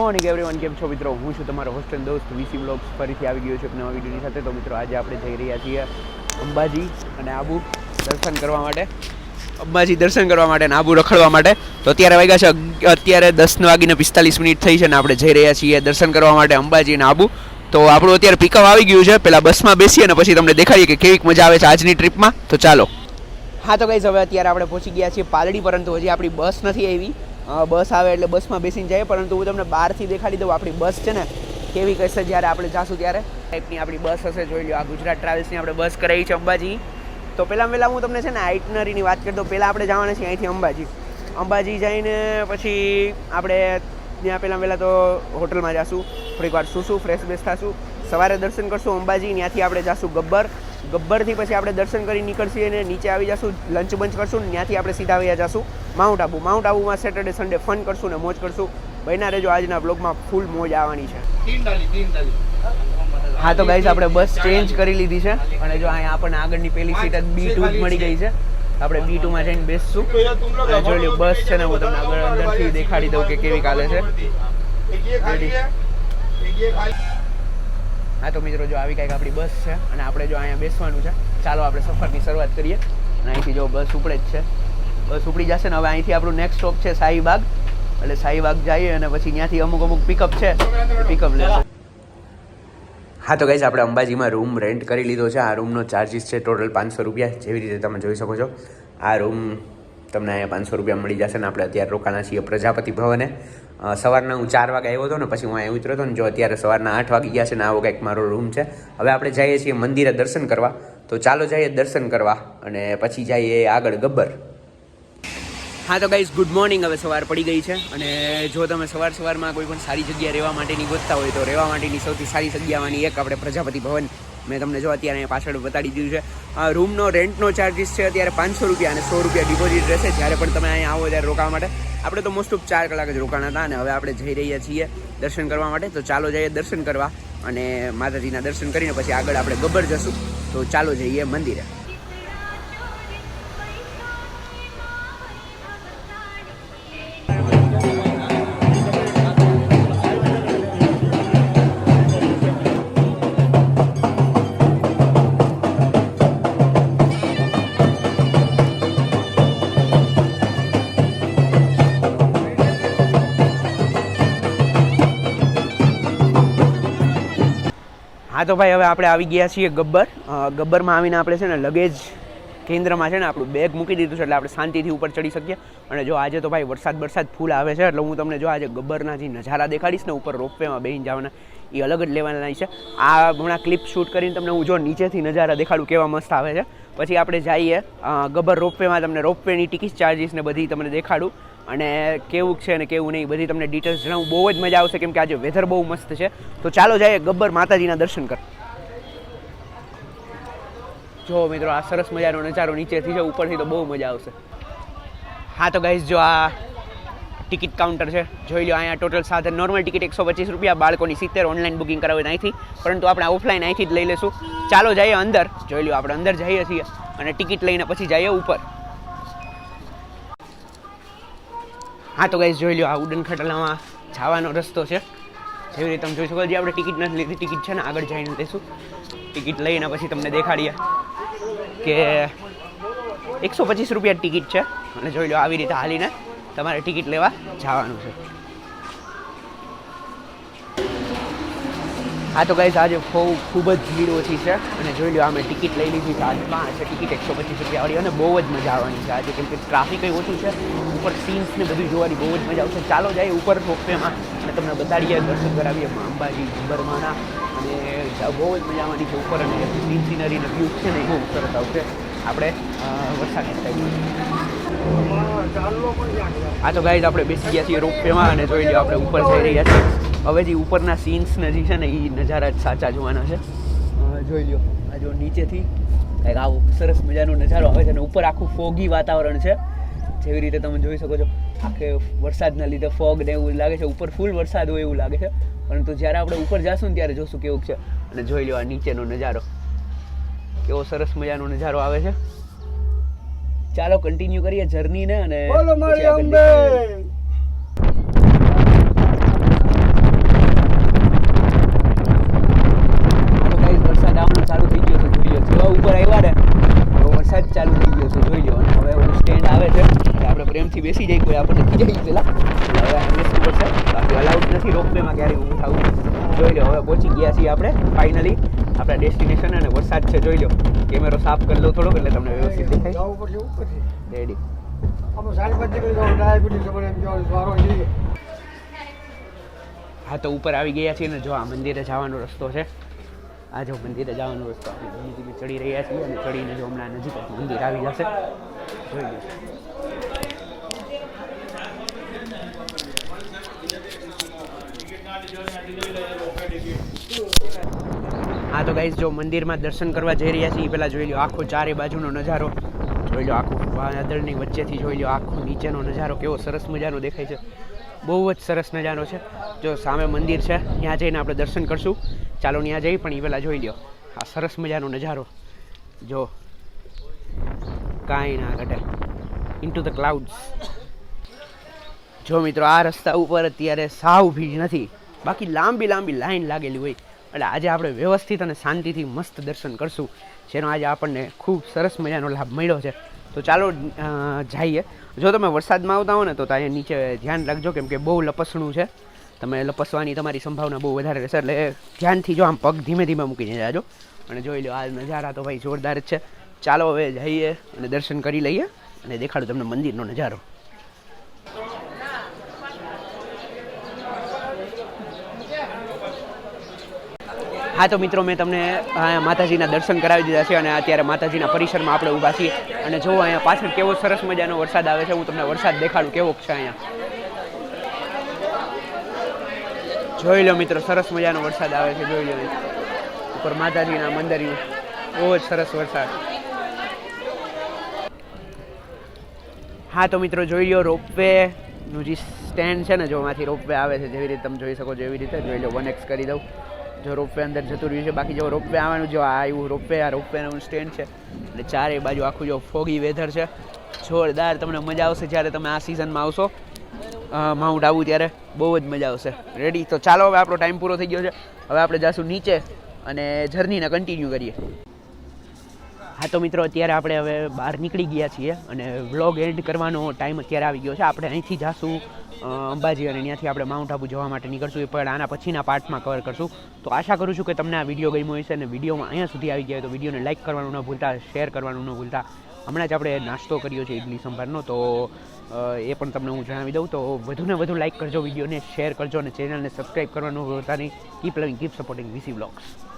Morning everyone, કેમ છો મિત્રો? હું છું તમારો હોસ્ટ એન્ડ દોસ્ત વીસી વ્લોગ્સ ફરીથી આવી ગયો છું એક નવા વિડીયોની સાથે. તો મિત્રો આજે આપણે જઈ રહ્યા છીએ અંબાજી અને આબુ દર્શન કરવા માટે. અંબાજી દર્શન કરવા માટે અને આબુ રખડવા માટે. તો અત્યારે વાગ્યા છે અત્યારે 10:45 થઈ છે ને આપણે જઈ રહ્યા છીએ દર્શન કરવા માટે અંબાજી અને આબુ. તો આપણું અત્યારે પિકઅપ આવી ગયું છે. પહેલાં બસમાં બેસીએ ને પછી તમને દેખાડીએ કે કેવી મજા આવે છે આજની ટ્રીપમાં. તો ચાલો. હા તો ગાઈઝ, હવે અત્યારે આપણે પહોંચી ગયા છીએ પાલડી, પરંતુ હજી આપણી બસ નથી આવી. બસ આવે એટલે બસમાં બેસીને જાય, પરંતુ હું તમને બહારથી દેખાડી દઉં આપણી બસ છે ને કેવી કહેશે જ્યારે આપણે જાશું ત્યારે. ટાઈપની આપણી બસ હશે, જોઈ લો. આ ગુજરાત ટ્રાવેલ્સની આપણે બસ કરાવી છે અંબાજી. તો પહેલાં હું તમને છે ને આઇટનરીની વાત કરી દઉં. પહેલાં આપણે જવાના છીએ અહીંથી અંબાજી જઈને પછી આપણે ત્યાં પહેલાં તો હોટલમાં જઈશું, થોડીક વાર સૂશું, ફ્રેશ બેસ થશું, સવારે દર્શન કરશું અંબાજી. ત્યાંથી આપણે જઈશું ગબ્બરથી પછી આપણે દર્શન કરી નીકળશું અને નીચે આવી જઈશું, લંચ બંચ કરશું. ત્યાંથી આપણે સીધા આવી જઈશું માઉન્ટ આબુમાં સેટરડે સન્ડે ફન કરશું ને મોજ કરશું. બન્યા રહેજો, આજના બ્લોગમાં ફૂલ મોજ આવવાની છે. હા તો ગાઈઝ, આપણે બસ ચેન્જ કરી લીધી છે અને જો અહીંયા આપણને આગળની પહેલી સીટ B2 મળી ગઈ છે. આપણે B2 માં જઈને બેસશું. જોઈ લો બસ છે ને, હું તમને આગળ અંદરથી દેખાડી દઉં કે કેવી કાલે છે. હા તો મિત્રો, જો આવી કંઈક આપણી બસ છે અને આપણે જો અહીંયા બેસવાનું છે. ચાલો આપણે સફરની શરૂઆત કરીએ. અને અહીંથી જો બસ ઉપડે જ છે, બસ ઉપડી જશે ને. હવે અહીંથી આપણું નેક્સ્ટ સ્ટોપ છે શાહીબાગ. એટલે શાહીબાગ જઈએ અને પછી ત્યાંથી અમુક પિકઅપ છે, પિકઅપ લેશે. હા તો ગાઈઝ, આપણે અંબાજીમાં રૂમ રેન્ટ કરી લીધો છે. આ રૂમનો ચાર્જિસ છે ટોટલ 500 રૂપિયા. જેવી રીતે તમે જોઈ શકો છો, આ રૂમ તમને અહીંયા 500 રૂપિયા મળી જશે. ને આપણે અત્યારે રોકાણા છીએ પ્રજાપતિ ભવને. સવારના હું 4 વાગે આવ્યો હતો ને પછી હું અહીંયા ઉતર્યો હતો ને જો અત્યારે સવારના 8 વાગી ગયા છે ને આવો કંઈક મારો રૂમ છે. હવે આપણે જઈએ છીએ મંદિરે દર્શન કરવા. તો ચાલો જઈએ દર્શન કરવા અને પછી જઈએ આગળ ગબ્બર. હા તો ગાઈઝ, ગુડ મોર્નિંગ. હવે સવાર પડી ગઈ છે અને જો તમે સવારમાં કોઈ પણ સારી જગ્યા રહેવા માટેની ગોતતા હોય તો રહેવા માટેની સૌથી સારી જગ્યામાંની એક આપણે પ્રજાપતિ ભવન. મેં તમને જો અત્યારે અહીંયા પાછળ બતાડી દીધું છે. રૂમનો રેન્ટનો ચાર્જિસ છે અત્યારે 500 રૂપિયા અને 100 રૂપિયા ડિપોઝિટ રહેશે જ્યારે પણ તમે અહીંયા આવો ત્યારે રોકાવા માટે. આપણે તો મોસ્ટ ઓફ 4 કલાક જ રોકાણા હતા અને હવે આપણે જઈ રહ્યા છીએ દર્શન કરવા માટે. તો ચાલો જઈએ દર્શન કરવા અને માતાજીના દર્શન કરીને પછી આગળ આપણે ગબ્બર જશું. તો ચાલો જઈએ મંદિરે. હા તો ભાઈ, હવે આપણે આવી ગયા છીએ ગબ્બરમાં આવીને આપણે છે ને લગેજ કેન્દ્રમાં છે ને આપણું બેગ મૂકી દીધું છે એટલે આપણે શાંતિથી ઉપર ચડી શકીએ. અને જો આજે તો ભાઈ વરસાદ ફૂલ આવે છે એટલે હું તમને જો આજે ગબ્બરના જે નજારા દેખાડીશ ને ઉપર રોપવેમાં બેહીને જવાના, એ અલગ જ લેવાના છે. આ હમણાં ક્લિપ શૂટ કરીને તમને હું જો નીચેથી નજારા દેખાડું કેવા મસ્ત આવે છે. પછી આપણે જઈએ ગબ્બર રોપવેમાં, તમને રોપવેની ટિકિટ ચાર્જીસ ને બધી તમને દેખાડું અને કેવું છે ને કેવું નહીં બધી તમને ડિટેલ્સ જણાવું. બહુ જ મજા આવશે કેમ કે આજે વેધર બહુ મસ્ત છે. તો ચાલો જઈએ ગબ્બર માતાજીના દર્શન કર. જો મિત્રો, આ સરસ મજાનો નજારો નીચેથી છે, ઉપરથી તો બહુ મજા આવશે. હા તો ગાઈઝ, જો આ ટિકિટ કાઉન્ટર છે, જોઈ લો. અહીંયા ટોટલ સાધન નોર્મલ ટિકિટ 125 રૂપિયા, બાળકોની 70, ઓનલાઈન બુકિંગ કરાવે અહીંથી, પરંતુ આપણે ઓફલાઈન અહીંથી જ લઈ લેશું. ચાલો જઈએ અંદર. જોઈ લો, આપણે અંદર જઈએ છીએ અને ટિકિટ લઈને પછી જઈએ ઉપર. હા તો ગાઈઝ, જોઈ લો, આ ઉડન ખટોલામાં જવાનો રસ્તો છે. જેવી રીતે તમે જોઈ શકો. જે આપણે ટિકિટ નથી લીધી, ટિકિટ છે ને આગળ જઈને લઈશું. ટિકિટ લઈને પછી તમને દેખાડીએ કે 125 રૂપિયા ટિકિટ છે અને જોઈ લો આવી રીતે હાલીને તમારે ટિકિટ લેવા જવાનું છે. હા તો ગાઈઝ, આજે ખૂબ જ ભીડ ઓછી છે અને જોઈ લો અમે ટિકિટ લઈ લીધી છે. આજમાં છે ટિકિટ 125 રૂપિયાવાળી અને બહુ જ મજા આવવાની છે આજે કેમ કે ટ્રાફિક ઓછું છે. ઉપર સીન્સ ને બધું જોવાની બહુ જ મજા આવશે. ચાલો જઈએ ઉપર રોપવેમાં અને તમને બતાડીએ, દર્શન કરાવીએ અંબાજી ગબ્બરમાંના. અને બહુ જ મજા આવવાની છે ઉપર અને સીનરીનો વ્યૂ છે ને એ બહુ સરસ આવશે. આપણે વરસાદની ટાઈમ. હા તો ગાઈઝ, આપણે બેસી ગયા છીએ રોપવેમાં અને જોઈ લો આપણે ઉપર જઈ રહ્યા છીએ. હવે જે ઉપરના સીન્સ જે છે ને એ નજારા જ સાચા જોવાના છે. જોઈ લો, આ જો નીચેથી કંઈક આવો સરસ મજાનો નજારો આવે છે અને ઉપર આખું ફોગી વાતાવરણ છે. જેવી રીતે તમે જોઈ શકો છો, આખે વરસાદના લીધે ફોગ ને એવું લાગે છે. ઉપર ફૂલ વરસાદ હોય એવું લાગે છે, પરંતુ જ્યારે આપણે ઉપર જઈશું ને ત્યારે જોશું કેવું છે. અને જોઈ લો આ નીચેનો નજારો, કેવો સરસ મજાનો નજારો આવે છે. ચાલો કન્ટિન્યુ કરીએ જર્નીને અને બેસી જાય કોઈ આપણને ખીજાઈ પેલા હવે આ બેસવું પડશે બાકી અલાઉડ નથી રોપવેમાં ક્યારેય ઊભું થવું જોઈ લો હવે પહોંચી ગયા છીએ આપણે ફાઇનલી આપણા ડેસ્ટિનેશન અને વરસાદ છે જોઈ લો કેમેરો સાફ કરી લો થોડોક એટલે તમને વ્યવસ્થિત દેખાય રેડી હા તો ઉપર આવી ગયા છીએ ને જો આ મંદિરે જવાનો રસ્તો છે આ જો મંદિરે જવાનો રસ્તો આપણે ધીમે ધીમે ચડી રહ્યા છીએ અને ચડીને જો હમણાં નજીક જ મંદિર આવી જશે જોઈ લો હા તો ગાઈઝ જો મંદિરમાં દર્શન કરવા જઈ રહ્યા છીએ પહેલાં જોઈ લો આખો ચારે બાજુનો નજારો જોઈ લો આખું વાદળની વચ્ચેથી જોઈ લો આખો નીચેનો નજારો કેવો સરસ મજાનો દેખાય છે બહુ જ સરસ નજારો છે જો સામે મંદિર છે ત્યાં જઈને આપણે દર્શન કરશું ચાલો ત્યાં જઈ પણ એ પહેલાં જોઈ લો આ સરસ મજાનો નજારો જો કાંઈ ના ઘટે ઇન્ટુ ધ ક્લાઉડ્સ જો મિત્રો આ રસ્તા ઉપર અત્યારે સાવ ભીડ નથી બાકી લાંબી લાંબી લાઈન લાગેલી હોય એટલે આજે આપણે વ્યવસ્થિત અને શાંતિથી મસ્ત દર્શન કરશું જેનો આજે આપણને ખૂબ સરસ મજાનો લાભ મળ્યો છે તો ચાલો જઈએ જો તમે વરસાદમાં આવતા હો ને તો ત્યાં નીચે ધ્યાન રાખજો કેમ કે બહુ લપસણું છે તમે લપસવાની તમારી સંભાવના બહુ વધારે રહેશે એટલે ધ્યાનથી જો આમ પગ ધીમે ધીમે મૂકીને જાજો અને જોઈ લો આ નજારા તો ભાઈ જોરદાર જ છે ચાલો હવે જઈએ અને દર્શન કરી લઈએ અને દેખાડું તમને મંદિરનો નજારો હા તો મિત્રો મેં તમને માતાજીના દર્શન કરાવી દીધા છે અને અત્યારે માતાજીના પરિસરમાં આપણે ઊભા છીએ અને જો અહીંયા પાછળ કેવો સરસ મજાનો વરસાદ આવે છે હું તમને વરસાદ દેખાડું કેવો છે અહીંયા જોઈ લો મિત્રો સરસ મજાનો વરસાદ આવે છે જોઈ લો ઉપર માતાજીના મંદિર બહુ જ સરસ વરસાદ હા તો મિત્રો જોઈ લો રોપવેનું જે સ્ટેન્ડ છે ને જો એમાંથી રોપવે આવે છે જેવી રીતે તમે જોઈ શકો છો એવી રીતે જોઈ લો 1x કરી દઉં જો રોપવે અંદર જતું રહ્યું છે બાકી જો રોપવે આવવાનું જો આવ્યું રોપવે આ રોપવેનું સ્ટેન્ડ છે એટલે ચારે બાજુ આખું જો ફોગી વેધર છે જોરદાર તમને મજા આવશે જ્યારે તમે આ સિઝનમાં આવશો માઉન્ટ આબુ ત્યારે બહુ જ મજા આવશે રેડી તો ચાલો હવે આપણો ટાઈમ પૂરો થઈ ગયો છે હવે આપણે જઈશું નીચે અને જર્નીને કન્ટિન્યુ કરીએ હા તો મિત્રો અત્યારે આપણે હવે બહાર નીકળી ગયા છીએ અને વ્લોગ એન્ડ કરવાનો ટાઈમ અત્યારે આવી ગયો છે આપણે અહીંથી જઈશું અંબાજી અને ત્યાંથી આપણે માઉન્ટ આબુ જવા માટે નીકળશું એ પણ આના પછીના પાર્ટમાં કવર કરશું તો આશા કરું છું કે તમને આ વિડીયો ગમ્યો હશે અને વિડીયોમાં અહીંયા સુધી આવી ગયા તો વિડીયોને લાઇક કરવાનું ન ભૂલતા શેર કરવાનું ન ભૂલતા હમણાં જ આપણે નાસ્તો કર્યો છે ઇડલી સંભારનો તો એ પણ તમને હું જણાવી દઉં તો વધુને વધુ લાઇક કરજો વિડીયોને શેર કરજો અને ચેનલને સબસ્ક્રાઈબ કરવાનું ભૂલતા નહીં કીપ લવિંગ કીપ સપોર્ટિંગ વીસી વ્લોગ્સ